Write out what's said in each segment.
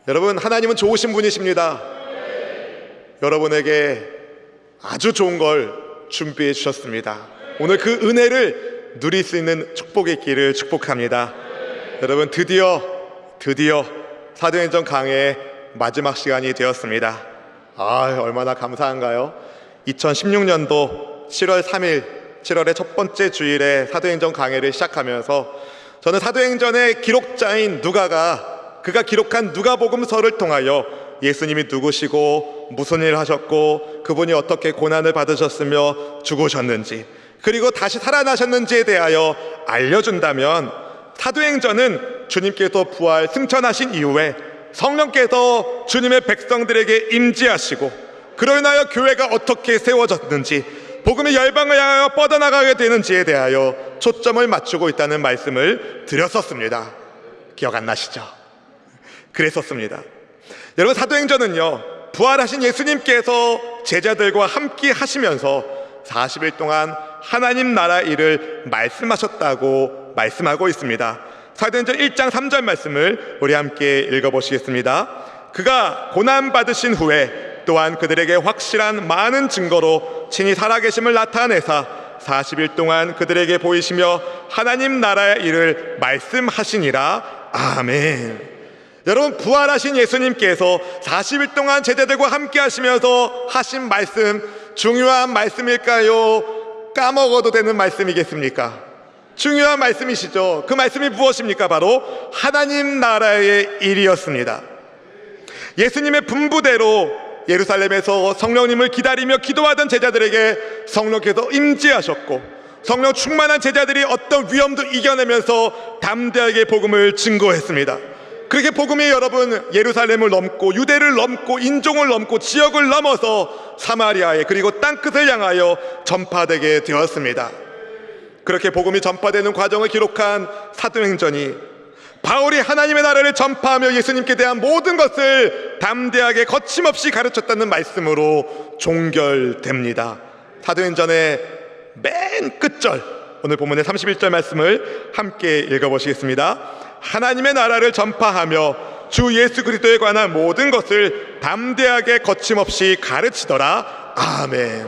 여러분, 하나님은 좋으신 분이십니다. 여러분에게 아주 좋은 걸 준비해 주셨습니다. 오늘 그 은혜를 누릴 수 있는 축복의 길을 축복합니다. 여러분, 드디어 사도행전 강의 마지막 시간이 되었습니다. 얼마나 감사한가요? 2016년도 7월 3일 7월의 첫 번째 주일에 사도행전 강해를 시작하면서 저는 사도행전의 기록자인 그가 기록한 누가복음서를 통하여 예수님이 누구시고 무슨 일을 하셨고 그분이 어떻게 고난을 받으셨으며 죽으셨는지 그리고 다시 살아나셨는지에 대하여 알려준다면, 사도행전은 주님께서 부활 승천하신 이후에 성령께서 주님의 백성들에게 임재하시고 그로 인하여 교회가 어떻게 세워졌는지, 복음의 열방을 향하여 뻗어나가게 되는지에 대하여 초점을 맞추고 있다는 말씀을 드렸었습니다. 기억 안 나시죠? 그랬었습니다. 여러분, 사도행전은요, 부활하신 예수님께서 제자들과 함께 하시면서 40일 동안 하나님 나라 일을 말씀하셨다고 말씀하고 있습니다. 사도행전 1장 3절 말씀을 우리 함께 읽어보시겠습니다. 그가 고난받으신 후에 또한 그들에게 확실한 많은 증거로 친히 살아계심을 나타내사 40일 동안 그들에게 보이시며 하나님 나라의 일을 말씀하시니라. 아멘. 여러분, 부활하신 예수님께서 40일 동안 제자들과 함께 하시면서 하신 말씀, 중요한 말씀일까요? 까먹어도 되는 말씀이겠습니까? 중요한 말씀이시죠. 그 말씀이 무엇입니까? 바로 하나님 나라의 일이었습니다. 예수님의 분부대로 예루살렘에서 성령님을 기다리며 기도하던 제자들에게 성령께서 임재하셨고, 성령 충만한 제자들이 어떤 위험도 이겨내면서 담대하게 복음을 증거했습니다. 그렇게 복음이 여러분, 예루살렘을 넘고 유대를 넘고 인종을 넘고 지역을 넘어서 사마리아에 그리고 땅끝을 향하여 전파되게 되었습니다. 그렇게 복음이 전파되는 과정을 기록한 사도행전이 바울이 하나님의 나라를 전파하며 예수님께 대한 모든 것을 담대하게 거침없이 가르쳤다는 말씀으로 종결됩니다. 사도행전의 맨 끝절, 오늘 본문의 31절 말씀을 함께 읽어보시겠습니다. 하나님의 나라를 전파하며 주 예수 그리스도에 관한 모든 것을 담대하게 거침없이 가르치더라. 아멘.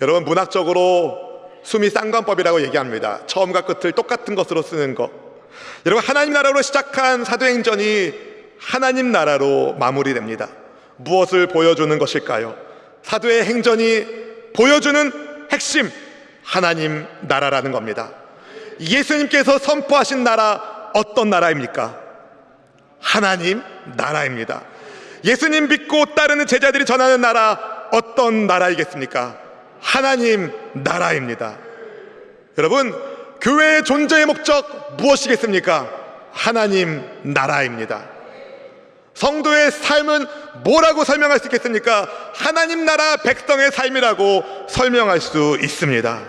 여러분, 문학적으로 수미 쌍관법이라고 얘기합니다. 처음과 끝을 똑같은 것으로 쓰는 것. 여러분, 하나님 나라로 시작한 사도행전이 하나님 나라로 마무리됩니다. 무엇을 보여주는 것일까요? 사도의 행전이 보여주는 핵심, 하나님 나라라는 겁니다. 예수님께서 선포하신 나라, 어떤 나라입니까? 하나님 나라입니다. 예수님 믿고 따르는 제자들이 전하는 나라, 어떤 나라이겠습니까? 하나님 나라입니다. 여러분, 교회의 존재의 목적 무엇이겠습니까? 하나님 나라입니다. 성도의 삶은 뭐라고 설명할 수 있겠습니까? 하나님 나라 백성의 삶이라고 설명할 수 있습니다.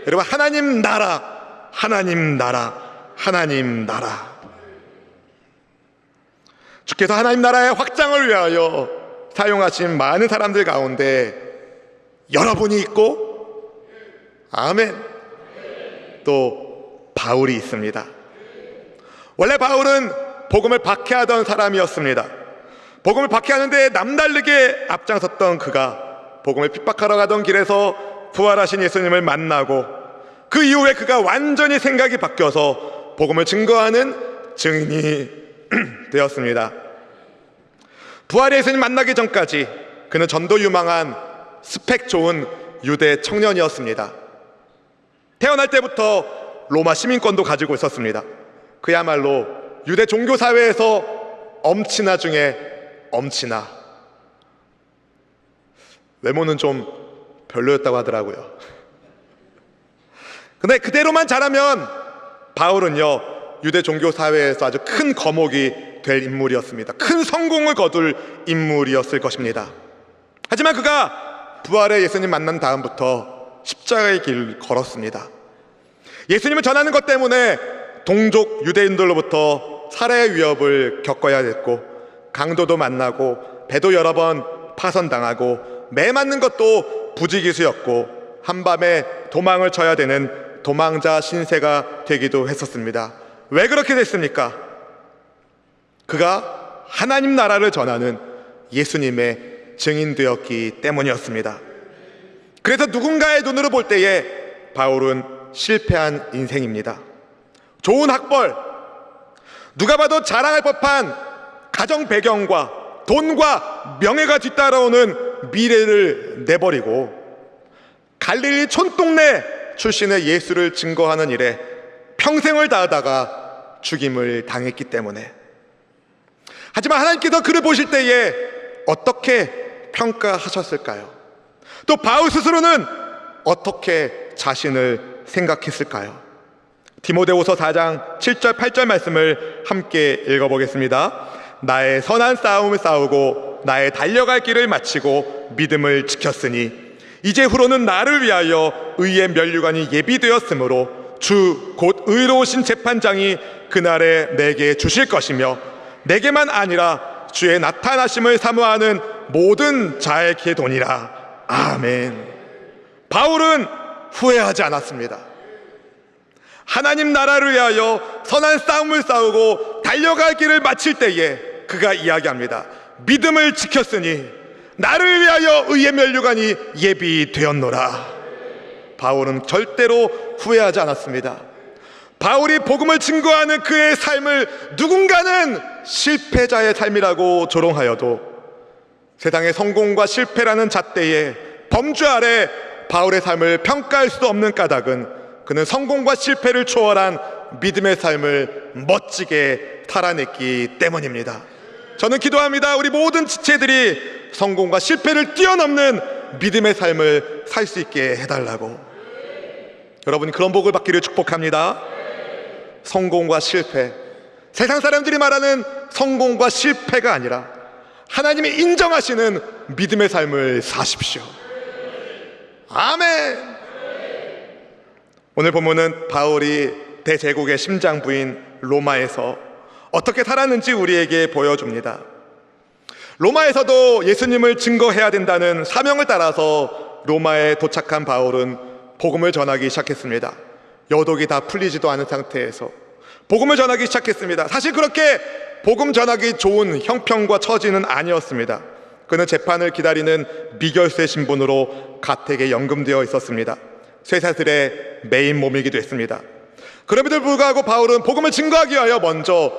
여러분, 하나님 나라, 하나님 나라, 하나님 나라. 주께서 하나님 나라의 확장을 위하여 사용하신 많은 사람들 가운데 여러분이 있고, 아멘, 또 바울이 있습니다. 원래 바울은 복음을 박해하던 사람이었습니다. 복음을 박해하는데 남다르게 앞장섰던 그가 복음을 핍박하러 가던 길에서 부활하신 예수님을 만나고, 그 이후에 그가 완전히 생각이 바뀌어서 복음을 증거하는 증인이 되었습니다. 부활의 예수님 만나기 전까지 그는 전도 유망한 스펙 좋은 유대 청년이었습니다. 태어날 때부터 로마 시민권도 가지고 있었습니다. 그야말로 유대 종교 사회에서 엄친아 중에 엄친아. 외모는 좀 별로였다고 하더라고요. 근데 그대로만 자라면 바울은요, 유대 종교 사회에서 아주 큰 거목이 될 인물이었습니다. 큰 성공을 거둘 인물이었을 것입니다. 하지만 그가 부활의 예수님 만난 다음부터 십자가의 길을 걸었습니다. 예수님을 전하는 것 때문에 동족 유대인들로부터 살해의 위협을 겪어야 됐고, 강도도 만나고 배도 여러 번 파손당하고 매 맞는 것도 부지기수였고, 한밤에 도망을 쳐야 되는 도망자 신세가 되기도 했었습니다. 왜 그렇게 됐습니까? 그가 하나님 나라를 전하는 예수님의 증인되었기 때문이었습니다. 그래서 누군가의 눈으로 볼 때에 바울은 실패한 인생입니다. 좋은 학벌, 누가 봐도 자랑할 법한 가정 배경과 돈과 명예가 뒤따라오는 미래를 내버리고 갈릴리 촌동네 출신의 예수를 증거하는 일에 평생을 다하다가 죽임을 당했기 때문에, 하지만 하나님께서 그를 보실 때에 어떻게 평가하셨을까요? 또 바울 스스로는 어떻게 자신을 생각했을까요? 디모데후서 4장 7절 8절 말씀을 함께 읽어보겠습니다. 나의 선한 싸움을 싸우고 나의 달려갈 길을 마치고 믿음을 지켰으니 이제 후로는 나를 위하여 의의 면류관이 예비되었으므로 주 곧 의로우신 재판장이 그날에 내게 주실 것이며 내게만 아니라 주의 나타나심을 사모하는 모든 자에게 도니라. 아멘. 바울은 후회하지 않았습니다. 하나님 나라를 위하여 선한 싸움을 싸우고 달려갈 길을 마칠 때에 그가 이야기합니다. 믿음을 지켰으니 나를 위하여 의의 면류관이 예비되었노라. 바울은 절대로 후회하지 않았습니다. 바울이 복음을 증거하는 그의 삶을 누군가는 실패자의 삶이라고 조롱하여도 세상의 성공과 실패라는 잣대에 범주 아래 바울의 삶을 평가할 수 없는 까닭은 그는 성공과 실패를 초월한 믿음의 삶을 멋지게 살아냈기 때문입니다. 저는 기도합니다. 우리 모든 지체들이 성공과 실패를 뛰어넘는 믿음의 삶을 살 수 있게 해달라고. 여러분이 그런 복을 받기를 축복합니다. 성공과 실패, 세상 사람들이 말하는 성공과 실패가 아니라 하나님이 인정하시는 믿음의 삶을 사십시오. 아멘. 오늘 본문은 바울이 대제국의 심장부인 로마에서 어떻게 살았는지 우리에게 보여줍니다. 로마에서도 예수님을 증거해야 된다는 사명을 따라서 로마에 도착한 바울은 복음을 전하기 시작했습니다. 여독이 다 풀리지도 않은 상태에서 복음을 전하기 시작했습니다. 사실 그렇게 복음 전하기 좋은 형편과 처지는 아니었습니다. 그는 재판을 기다리는 미결세 신분으로 가택에 연금되어 있었습니다. 쇠사슬의 메인 몸이기도 했습니다. 그럼에도 불구하고 바울은 복음을 증거하기 위하여 먼저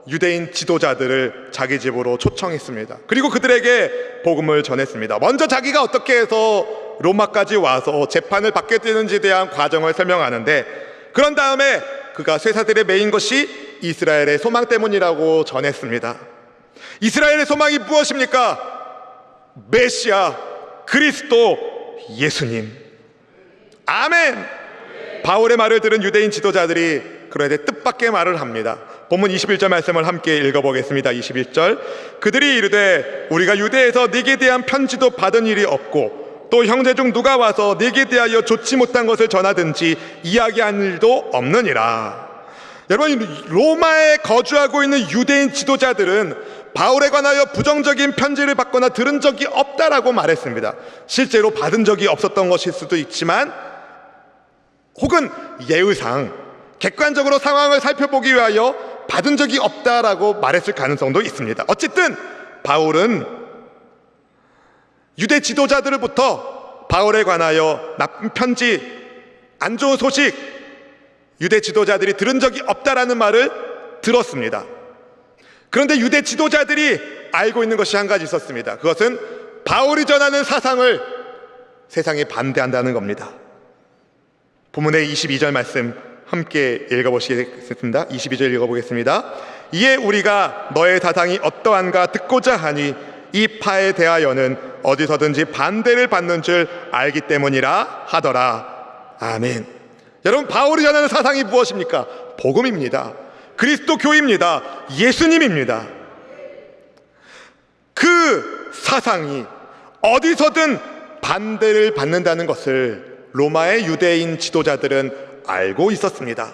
유대인 지도자들을 자기 집으로 초청했습니다. 그리고 그들에게 복음을 전했습니다. 먼저 자기가 어떻게 해서 로마까지 와서 재판을 받게 되는지에 대한 과정을 설명하는데, 그런 다음에 그가 쇠사슬에 매인 것이 이스라엘의 소망 때문이라고 전했습니다. 이스라엘의 소망이 무엇입니까? 메시아, 그리스도, 예수님. 아멘. 바울의 말을 들은 유대인 지도자들이 그런데 뜻밖의 말을 합니다. 본문 21절 말씀을 함께 읽어보겠습니다. 21절. 그들이 이르되 우리가 유대에서 네게 대한 편지도 받은 일이 없고 또 형제 중 누가 와서 네게 대하여 좋지 못한 것을 전하든지 이야기한 일도 없느니라. 여러분, 로마에 거주하고 있는 유대인 지도자들은 바울에 관하여 부정적인 편지를 받거나 들은 적이 없다라고 말했습니다. 실제로 받은 적이 없었던 것일 수도 있지만, 혹은 예의상 객관적으로 상황을 살펴보기 위하여 받은 적이 없다라고 말했을 가능성도 있습니다. 어쨌든 바울은 유대 지도자들로부터 바울에 관하여 나쁜 편지, 안 좋은 소식, 유대 지도자들이 들은 적이 없다라는 말을 들었습니다. 그런데 유대 지도자들이 알고 있는 것이 한 가지 있었습니다. 그것은 바울이 전하는 사상을 세상에 반대한다는 겁니다. 본문의 22절 말씀 함께 읽어보시겠습니다. 22절 읽어보겠습니다. 이에 우리가 너의 사상이 어떠한가 듣고자 하니 이 파에 대하여는 어디서든지 반대를 받는 줄 알기 때문이라 하더라. 아멘. 여러분, 바울이 전하는 사상이 무엇입니까? 복음입니다. 그리스도 교입니다. 예수님입니다. 그 사상이 어디서든 반대를 받는다는 것을 로마의 유대인 지도자들은 알고 있었습니다.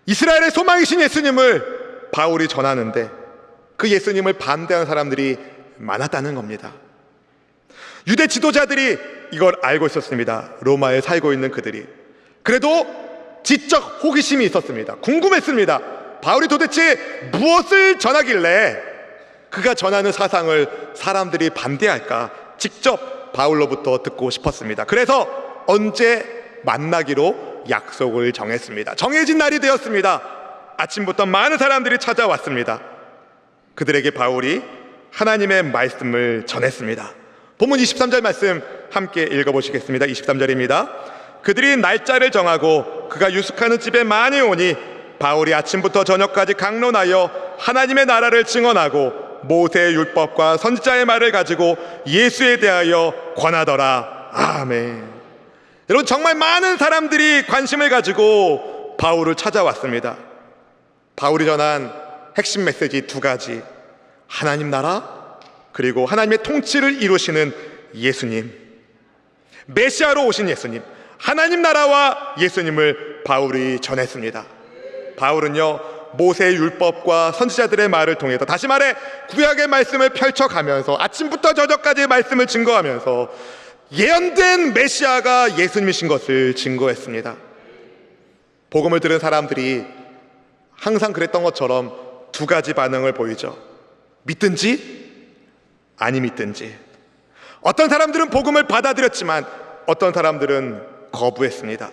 이스라엘의 소망이신 예수님을 바울이 전하는데 그 예수님을 반대하는 사람들이 많았다는 겁니다. 유대 지도자들이 이걸 알고 있었습니다. 로마에 살고 있는 그들이. 그래도 지적 호기심이 있었습니다. 궁금했습니다. 바울이 도대체 무엇을 전하길래 그가 전하는 사상을 사람들이 반대할까 직접 바울로부터 듣고 싶었습니다. 그래서 언제 만나기로 약속을 정했습니다. 정해진 날이 되었습니다. 아침부터 많은 사람들이 찾아왔습니다. 그들에게 바울이 하나님의 말씀을 전했습니다. 본문 23절 말씀 함께 읽어보시겠습니다. 23절입니다. 그들이 날짜를 정하고 그가 유숙하는 집에 많이 오니 바울이 아침부터 저녁까지 강론하여 하나님의 나라를 증언하고 모세의 율법과 선지자의 말을 가지고 예수에 대하여 권하더라. 아멘. 여러분, 정말 많은 사람들이 관심을 가지고 바울을 찾아왔습니다. 바울이 전한 핵심 메시지 두 가지, 하나님 나라 그리고 하나님의 통치를 이루시는 예수님, 메시아로 오신 예수님, 하나님 나라와 예수님을 바울이 전했습니다. 바울은요, 모세의 율법과 선지자들의 말을 통해서, 다시 말해 구약의 말씀을 펼쳐가면서 아침부터 저녁까지 말씀을 증거하면서 예언된 메시아가 예수님이신 것을 증거했습니다. 복음을 들은 사람들이 항상 그랬던 것처럼 두 가지 반응을 보이죠. 믿든지 아니 믿든지. 어떤 사람들은 복음을 받아들였지만 어떤 사람들은 거부했습니다.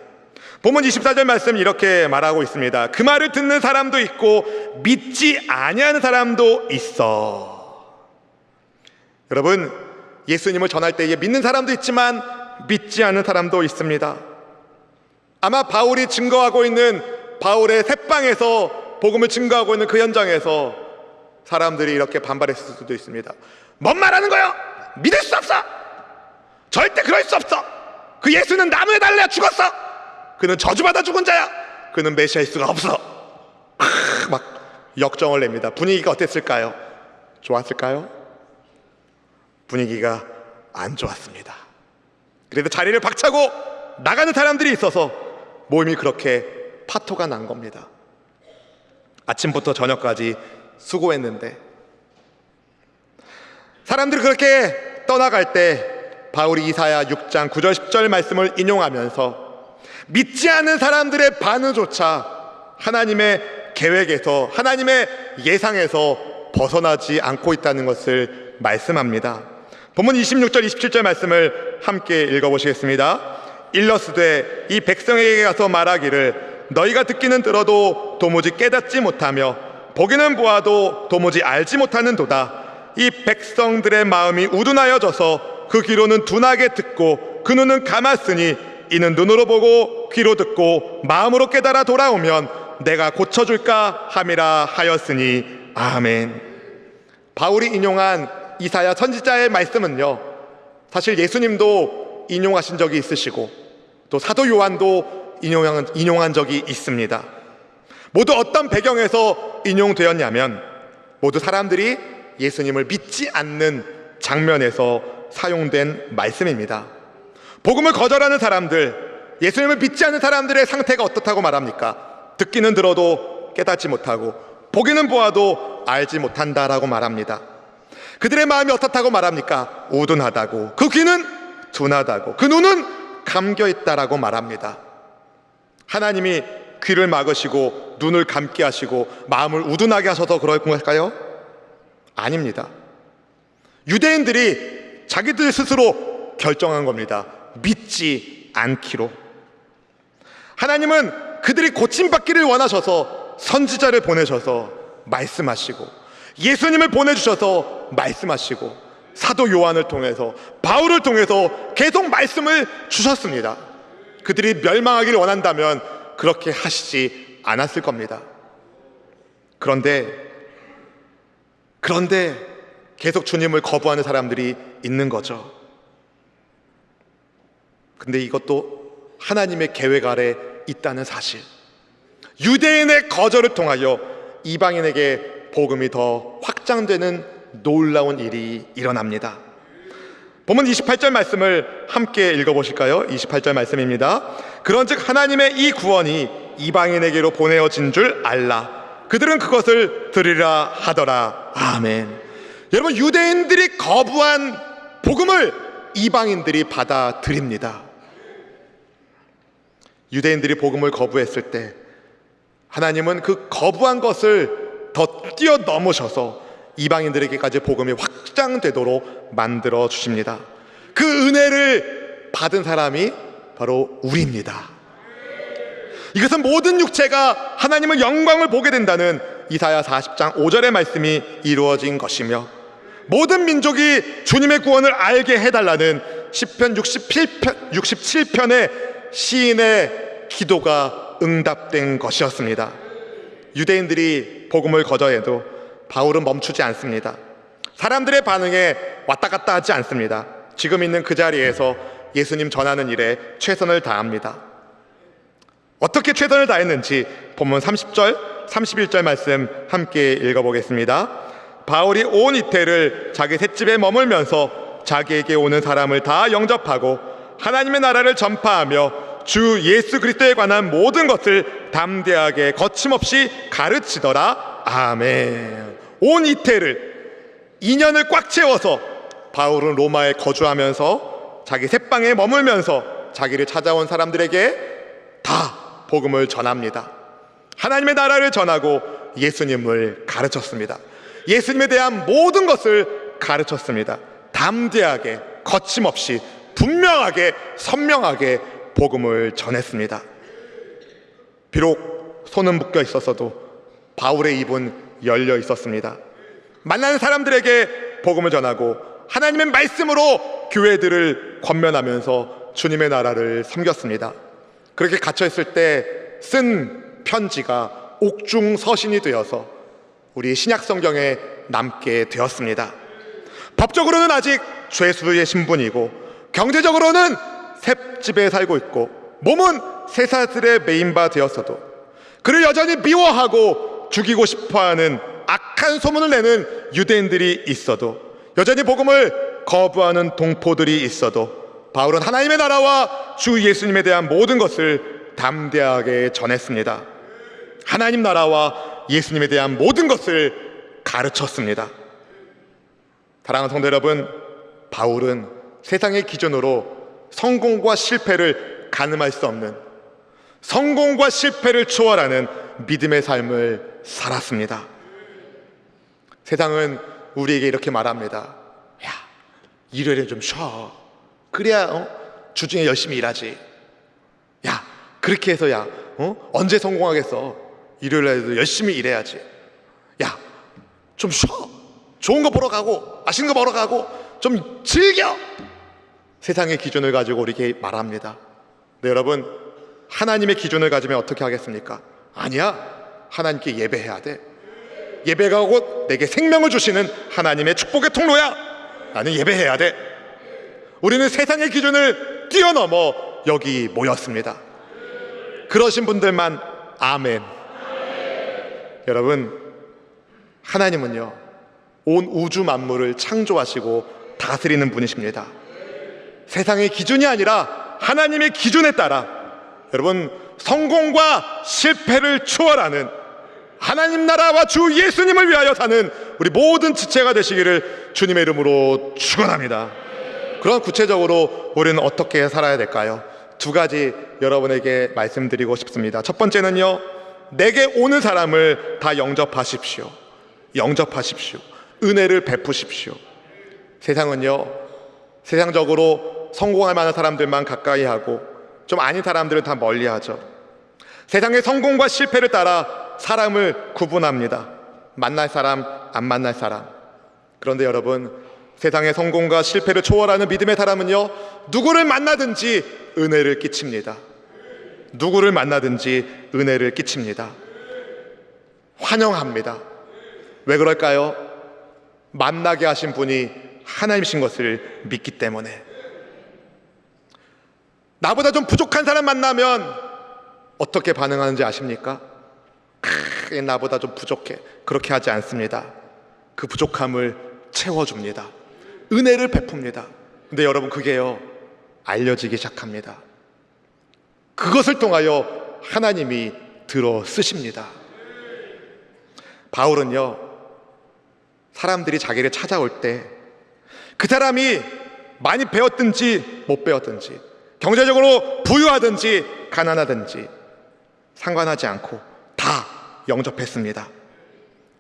본문 24절 말씀 이렇게 말하고 있습니다. 그 말을 듣는 사람도 있고 믿지 아니하는 사람도 있어. 여러분, 예수님을 전할 때에 믿는 사람도 있지만 믿지 않는 사람도 있습니다. 아마 바울이 증거하고 있는 바울의 새방에서 복음을 증거하고 있는 그 현장에서 사람들이 이렇게 반발했을 수도 있습니다. 뭔 말하는 거야? 믿을 수 없어. 절대 그럴 수 없어. 그 예수는 나무에 달려 죽었어. 그는 저주받아 죽은 자야. 그는 메시아일 수가 없어. 막 역정을 냅니다. 분위기가 어땠을까요? 좋았을까요? 분위기가 안 좋았습니다. 그래서 자리를 박차고 나가는 사람들이 있어서 모임이 그렇게 파토가 난 겁니다. 아침부터 저녁까지 수고했는데 사람들이 그렇게 떠나갈 때 바울이 이사야 6장 9절 10절 말씀을 인용하면서 믿지 않는 사람들의 반응조차 하나님의 계획에서, 하나님의 예상에서 벗어나지 않고 있다는 것을 말씀합니다. 본문 26절 27절 말씀을 함께 읽어보시겠습니다. 일러스되 이 백성에게 가서 말하기를 너희가 듣기는 들어도 도무지 깨닫지 못하며 보기는 보아도 도무지 알지 못하는도다. 이 백성들의 마음이 우둔하여져서 그 귀로는 둔하게 듣고 그 눈은 감았으니 이는 눈으로 보고 귀로 듣고 마음으로 깨달아 돌아오면 내가 고쳐줄까 함이라 하였으니 아멘. 바울이 인용한 이사야 선지자의 말씀은요, 사실 예수님도 인용하신 적이 있으시고 또 사도 요한도 인용한 적이 있습니다. 모두 어떤 배경에서 인용되었냐면 모두 사람들이 예수님을 믿지 않는 장면에서 사용된 말씀입니다. 복음을 거절하는 사람들, 예수님을 믿지 않는 사람들의 상태가 어떻다고 말합니까? 듣기는 들어도 깨닫지 못하고 보기는 보아도 알지 못한다라고 말합니다. 그들의 마음이 어떻다고 말합니까? 우둔하다고, 그 귀는 둔하다고, 그 눈은 감겨있다라고 말합니다. 하나님이 귀를 막으시고 눈을 감게 하시고 마음을 우둔하게 하셔서 그럴 걸까요? 아닙니다. 유대인들이 자기들 스스로 결정한 겁니다. 믿지 않기로. 하나님은 그들이 고침받기를 원하셔서 선지자를 보내셔서 말씀하시고 예수님을 보내주셔서 말씀하시고 사도 요한을 통해서 바울을 통해서 계속 말씀을 주셨습니다. 그들이 멸망하기를 원한다면 그렇게 하시지 않았을 겁니다. 그런데 계속 주님을 거부하는 사람들이 있는 거죠. 근데 이것도 하나님의 계획 아래 있다는 사실, 유대인의 거절을 통하여 이방인에게 복음이 더 확장되는 놀라운 일이 일어납니다. 본문 28절 말씀을 함께 읽어보실까요? 28절 말씀입니다. 그런즉 하나님의 이 구원이 이방인에게로 보내어진 줄 알라. 그들은 그것을 들으리라 하더라. 아멘. 여러분, 유대인들이 거부한 복음을 이방인들이 받아들입니다. 유대인들이 복음을 거부했을 때 하나님은 그 거부한 것을 더 뛰어넘으셔서 이방인들에게까지 복음이 확장되도록 만들어 주십니다. 그 은혜를 받은 사람이 바로 우리입니다. 이것은 모든 육체가 하나님의 영광을 보게 된다는 이사야 40장 5절의 말씀이 이루어진 것이며, 모든 민족이 주님의 구원을 알게 해달라는 시편 67편의 시인의 기도가 응답된 것이었습니다. 유대인들이 복음을 거절해도 바울은 멈추지 않습니다. 사람들의 반응에 왔다 갔다 하지 않습니다. 지금 있는 그 자리에서 예수님 전하는 일에 최선을 다합니다. 어떻게 최선을 다했는지 본문 30절, 31절 말씀 함께 읽어보겠습니다. 바울이 온 이태를 자기 셋집에 머물면서 자기에게 오는 사람을 다 영접하고 하나님의 나라를 전파하며 주 예수 그리스도에 관한 모든 것을 담대하게 거침없이 가르치더라. 아멘. 온 이태를 2년을 꽉 채워서 바울은 로마에 거주하면서 자기 셋방에 머물면서 자기를 찾아온 사람들에게 다 복음을 전합니다. 하나님의 나라를 전하고 예수님을 가르쳤습니다. 예수님에 대한 모든 것을 가르쳤습니다. 담대하게 거침없이 분명하게 선명하게 복음을 전했습니다. 비록 손은 묶여 있었어도 바울의 입은 열려 있었습니다. 만나는 사람들에게 복음을 전하고 하나님의 말씀으로 교회들을 권면하면서 주님의 나라를 섬겼습니다. 그렇게 갇혀있을 때 쓴 편지가 옥중서신이 되어서 우리 신약 성경에 남게 되었습니다. 법적으로는 아직 죄수의 신분이고 경제적으로는 셋집에 살고 있고 몸은 쇠사슬에 매인 바 되었어도 그를 여전히 미워하고 죽이고 싶어하는 악한 소문을 내는 유대인들이 있어도, 여전히 복음을 거부하는 동포들이 있어도 바울은 하나님의 나라와 주 예수님에 대한 모든 것을 담대하게 전했습니다. 하나님 나라와 예수님에 대한 모든 것을 가르쳤습니다. 사랑하는 성도 여러분, 바울은 세상의 기준으로 성공과 실패를 가늠할 수 없는, 성공과 실패를 초월하는 믿음의 삶을 살았습니다. 세상은 우리에게 이렇게 말합니다. 야, 일요일에 좀 쉬어. 그래야 주중에 열심히 일하지. 야, 그렇게 해서야 언제 성공하겠어. 일요일에도 열심히 일해야지. 야, 좀 쉬어. 좋은 거 보러 가고 맛있는 거 먹으러 가고 좀 즐겨. 세상의 기준을 가지고 우리에게 말합니다. 네, 여러분, 하나님의 기준을 가지면 어떻게 하겠습니까? 아니야, 하나님께 예배해야 돼. 예배가 곧 내게 생명을 주시는 하나님의 축복의 통로야. 나는 예배해야 돼. 우리는 세상의 기준을 뛰어넘어 여기 모였습니다. 그러신 분들만 아멘. 여러분, 하나님은요 온 우주 만물을 창조하시고 다스리는 분이십니다. 세상의 기준이 아니라 하나님의 기준에 따라 여러분 성공과 실패를 초월하는 하나님 나라와 주 예수님을 위하여 사는 우리 모든 지체가 되시기를 주님의 이름으로 축원합니다. 그럼 구체적으로 우리는 어떻게 살아야 될까요? 두 가지 여러분에게 말씀드리고 싶습니다. 첫 번째는요, 내게 오는 사람을 다 영접하십시오. 영접하십시오. 은혜를 베푸십시오. 세상은요, 세상적으로 성공할 만한 사람들만 가까이 하고 좀 아닌 사람들은 다 멀리 하죠. 세상의 성공과 실패를 따라 사람을 구분합니다. 만날 사람, 안 만날 사람. 그런데 여러분, 세상의 성공과 실패를 초월하는 믿음의 사람은요, 누구를 만나든지 은혜를 끼칩니다. 누구를 만나든지 은혜를 끼칩니다. 환영합니다. 왜 그럴까요? 만나게 하신 분이 하나님이신 것을 믿기 때문에. 나보다 좀 부족한 사람 만나면 어떻게 반응하는지 아십니까? 나보다 좀 부족해. 그렇게 하지 않습니다. 그 부족함을 채워줍니다. 은혜를 베풉니다. 근데 여러분, 그게요 알려지기 시작합니다. 그것을 통하여 하나님이 들어 쓰십니다. 바울은요, 사람들이 자기를 찾아올 때 그 사람이 많이 배웠든지 못 배웠든지, 경제적으로 부유하든지 가난하든지 상관하지 않고 다 영접했습니다.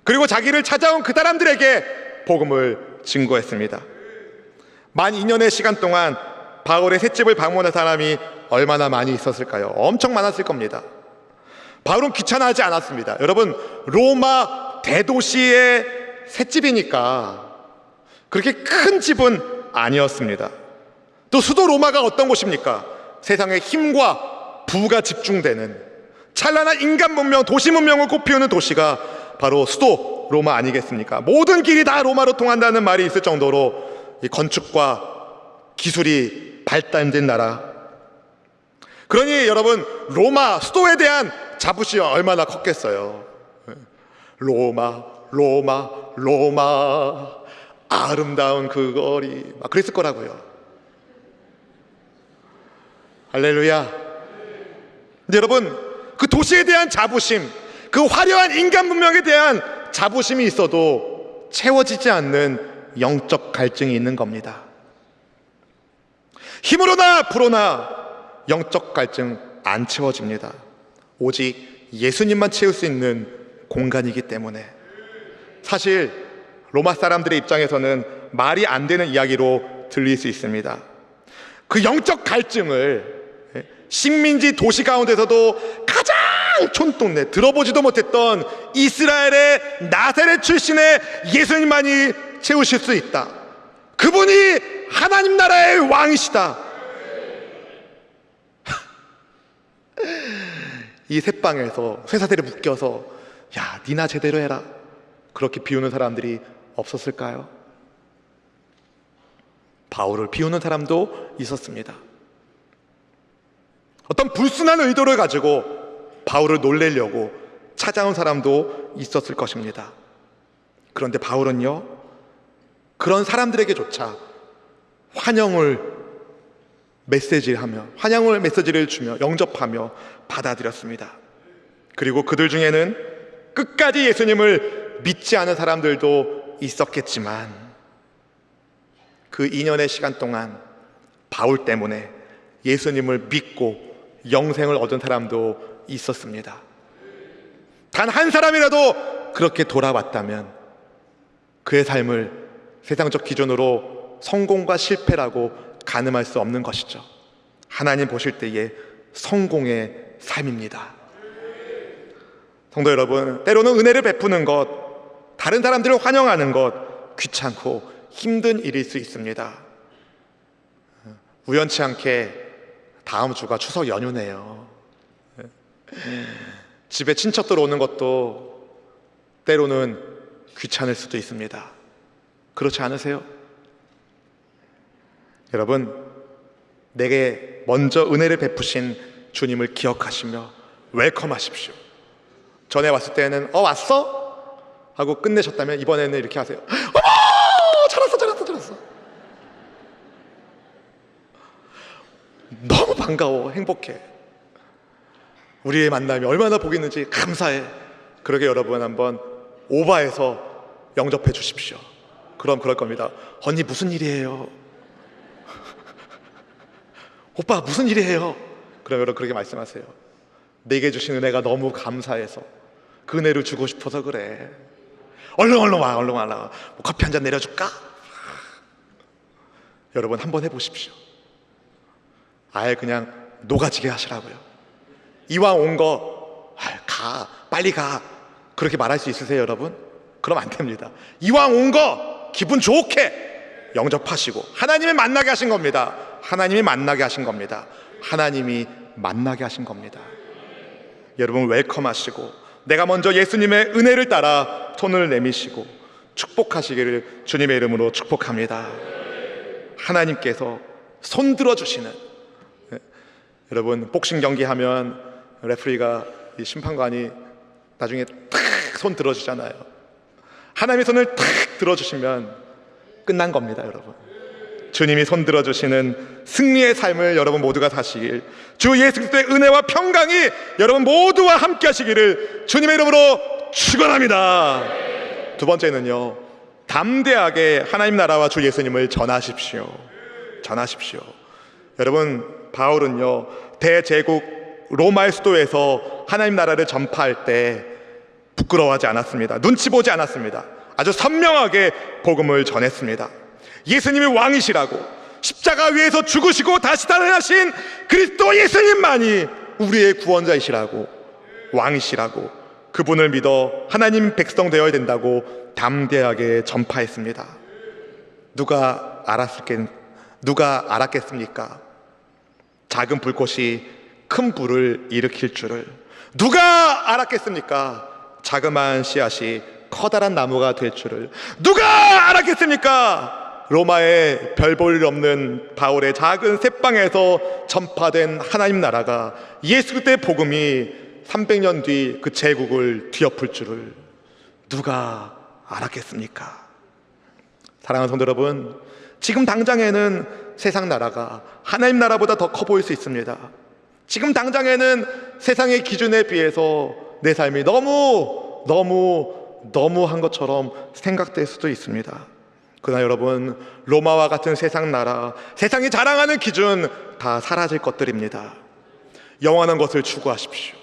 그리고 자기를 찾아온 그 사람들에게 복음을 증거했습니다. 만 2년의 시간 동안 바울의 셋집을 방문한 사람이 얼마나 많이 있었을까요? 엄청 많았을 겁니다. 바울은 귀찮아하지 않았습니다. 여러분, 로마 대도시의 셋집이니까 그렇게 큰 집은 아니었습니다. 또 수도 로마가 어떤 곳입니까? 세상의 힘과 부가 집중되는 찬란한 인간 문명, 도시 문명을 꽃피우는 도시가 바로 수도 로마 아니겠습니까? 모든 길이 다 로마로 통한다는 말이 있을 정도로 이 건축과 기술이 발달된 나라. 그러니 여러분, 로마 수도에 대한 자부심이 얼마나 컸겠어요. 로마, 로마, 로마, 아름다운 그 거리, 막 그랬을 거라고요. 할렐루야. 근데 여러분, 그 도시에 대한 자부심, 그 화려한 인간 문명에 대한 자부심이 있어도 채워지지 않는 영적 갈증이 있는 겁니다. 힘으로나 부로나 영적 갈증 안 채워집니다. 오직 예수님만 채울 수 있는 공간이기 때문에. 사실 로마 사람들의 입장에서는 말이 안 되는 이야기로 들릴 수 있습니다. 그 영적 갈증을 식민지 도시 가운데서도 가장 촌동네, 들어보지도 못했던 이스라엘의 나사렛 출신의 예수님만이 채우실 수 있다. 그분이 하나님 나라의 왕이시다. 이 셋방에서 쇠사슬에 묶여서 야, 니나 제대로 해라, 그렇게 비우는 사람들이 없었을까요? 바울을 비우는 사람도 있었습니다. 어떤 불순한 의도를 가지고 바울을 놀래려고 찾아온 사람도 있었을 것입니다. 그런데 바울은요, 그런 사람들에게조차 환영을 메시지를 주며 영접하며 받아들였습니다. 그리고 그들 중에는 끝까지 예수님을 믿지 않은 사람들도 있었겠지만 그 2년의 시간 동안 바울 때문에 예수님을 믿고 영생을 얻은 사람도 있었습니다. 단 한 사람이라도 그렇게 돌아왔다면 그의 삶을 세상적 기준으로 성공과 실패라고 가늠할 수 없는 것이죠. 하나님 보실 때의 성공의 삶입니다. 성도 여러분, 때로는 은혜를 베푸는 것, 다른 사람들을 환영하는 것 귀찮고 힘든 일일 수 있습니다. 우연치 않게 다음 주가 추석 연휴네요. 집에 친척들 오는 것도 때로는 귀찮을 수도 있습니다. 그렇지 않으세요? 여러분, 내게 먼저 은혜를 베푸신 주님을 기억하시며 웰컴하십시오. 전에 왔을 때는 왔어? 하고 끝내셨다면 이번에는 이렇게 하세요. 어머! 잘왔어. 너무 반가워, 행복해. 우리의 만남이 얼마나 복이 있는지 감사해. 그러게 여러분, 한번 오바해서 영접해 주십시오. 그럼 그럴 겁니다. 언니 무슨 일이에요? 오빠 무슨 일이에요? 그럼 여러분 그렇게 말씀하세요. 내게 주신 은혜가 너무 감사해서 그 은혜를 주고 싶어서 그래. 얼른 와. 뭐 커피 한 잔 내려줄까? 여러분 한번 해보십시오. 아예 그냥 녹아지게 하시라고요. 이왕 온 거 빨리 가, 그렇게 말할 수 있으세요 여러분? 그럼 안 됩니다. 이왕 온 거 기분 좋게 영접하시고 하나님이 만나게 하신 겁니다. 하나님이 만나게 하신 겁니다. 여러분 웰컴하시고 내가 먼저 예수님의 은혜를 따라 손을 내미시고 축복하시기를 주님의 이름으로 축복합니다. 하나님께서 손 들어주시는, 여러분 복싱 경기 하면 레프리가, 이 심판관이 나중에 탁 손 들어주잖아요. 하나님의 손을 탁 들어주시면 끝난 겁니다. 여러분, 주님이 손 들어주시는 승리의 삶을 여러분 모두가 사시길, 주 예수 그리스도의 은혜와 평강이 여러분 모두와 함께 하시기를 주님의 이름으로 축원합니다. 두 번째는요, 담대하게 하나님 나라와 주 예수님을 전하십시오. 여러분, 바울은요 대제국 로마의 수도에서 하나님 나라를 전파할 때 부끄러워하지 않았습니다. 눈치 보지 않았습니다. 아주 선명하게 복음을 전했습니다. 예수님이 왕이시라고, 십자가 위에서 죽으시고 다시 살아나신 그리스도 예수님만이 우리의 구원자이시라고, 왕이시라고, 그분을 믿어 하나님 백성 되어야 된다고 담대하게 전파했습니다. 누가 알았겠습니까? 작은 불꽃이 큰 불을 일으킬 줄을. 누가 알았겠습니까? 자그마한 씨앗이 커다란 나무가 될 줄을. 누가 알았겠습니까? 로마의 별 볼 일 없는 바울의 작은 셋방에서 전파된 하나님 나라가, 예수 그리스도의 복음이 300년 뒤 그 제국을 뒤엎을 줄을 누가 알았겠습니까? 사랑하는 성도 여러분, 지금 당장에는 세상 나라가 하나님 나라보다 더 커 보일 수 있습니다. 지금 당장에는 세상의 기준에 비해서 내 삶이 너무한 것처럼 생각될 수도 있습니다. 그러나 여러분, 로마와 같은 세상 나라, 세상이 자랑하는 기준 다 사라질 것들입니다. 영원한 것을 추구하십시오.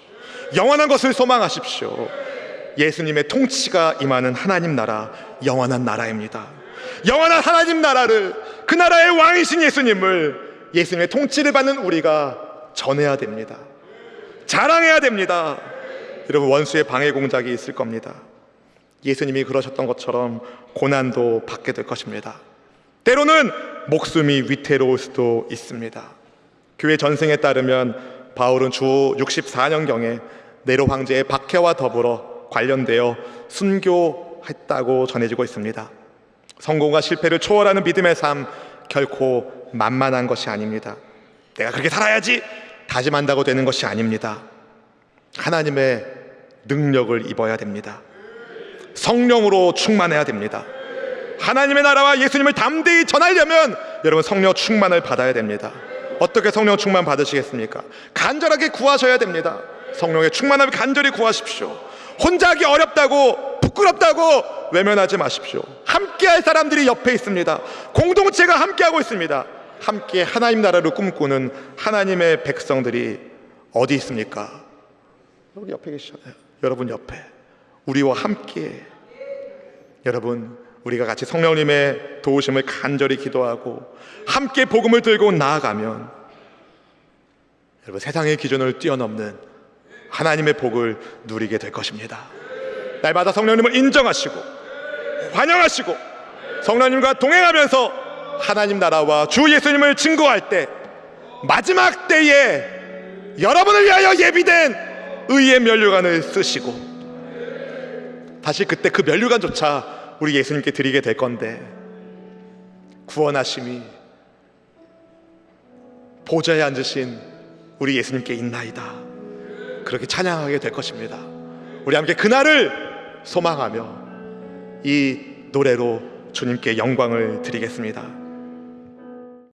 영원한 것을 소망하십시오. 예수님의 통치가 임하는 하나님 나라, 영원한 나라입니다. 영원한 하나님 나라를, 그 나라의 왕이신 예수님을, 예수님의 통치를 받는 우리가 전해야 됩니다. 자랑해야 됩니다. 여러분, 원수의 방해 공작이 있을 겁니다. 예수님이 그러셨던 것처럼 고난도 받게 될 것입니다. 때로는 목숨이 위태로울 수도 있습니다. 교회 전승에 따르면 바울은 주 64년경에 네로 황제의 박해와 더불어 관련되어 순교했다고 전해지고 있습니다. 성공과 실패를 초월하는 믿음의 삶, 결코 만만한 것이 아닙니다. 내가 그렇게 살아야지 다짐한다고 되는 것이 아닙니다. 하나님의 능력을 입어야 됩니다. 성령으로 충만해야 됩니다. 하나님의 나라와 예수님을 담대히 전하려면 여러분, 성령 충만을 받아야 됩니다. 어떻게 성령 충만 받으시겠습니까? 간절하게 구하셔야 됩니다. 성령의 충만함을 간절히 구하십시오. 혼자 하기 어렵다고, 부끄럽다고 외면하지 마십시오. 함께할 사람들이 옆에 있습니다. 공동체가 함께하고 있습니다. 함께 하나님 나라를 꿈꾸는 하나님의 백성들이 어디 있습니까? 여기 옆에 계시잖아요. 여러분 옆에, 우리와 함께. 여러분, 우리가 같이 성령님의 도우심을 간절히 기도하고 함께 복음을 들고 나아가면 여러분, 세상의 기준을 뛰어넘는 하나님의 복을 누리게 될 것입니다. 날마다 성령님을 인정하시고 환영하시고 성령님과 동행하면서 하나님 나라와 주 예수님을 증거할 때, 마지막 때에 여러분을 위하여 예비된 의의 면류관을 쓰시고 다시 그때 그 면류관조차 우리 예수님께 드리게 될 건데, 구원하심이 보좌에 앉으신 우리 예수님께 있나이다, 그렇게 찬양하게 될 것입니다. 우리 함께 그날을 소망하며 이 노래로 주님께 영광을 드리겠습니다.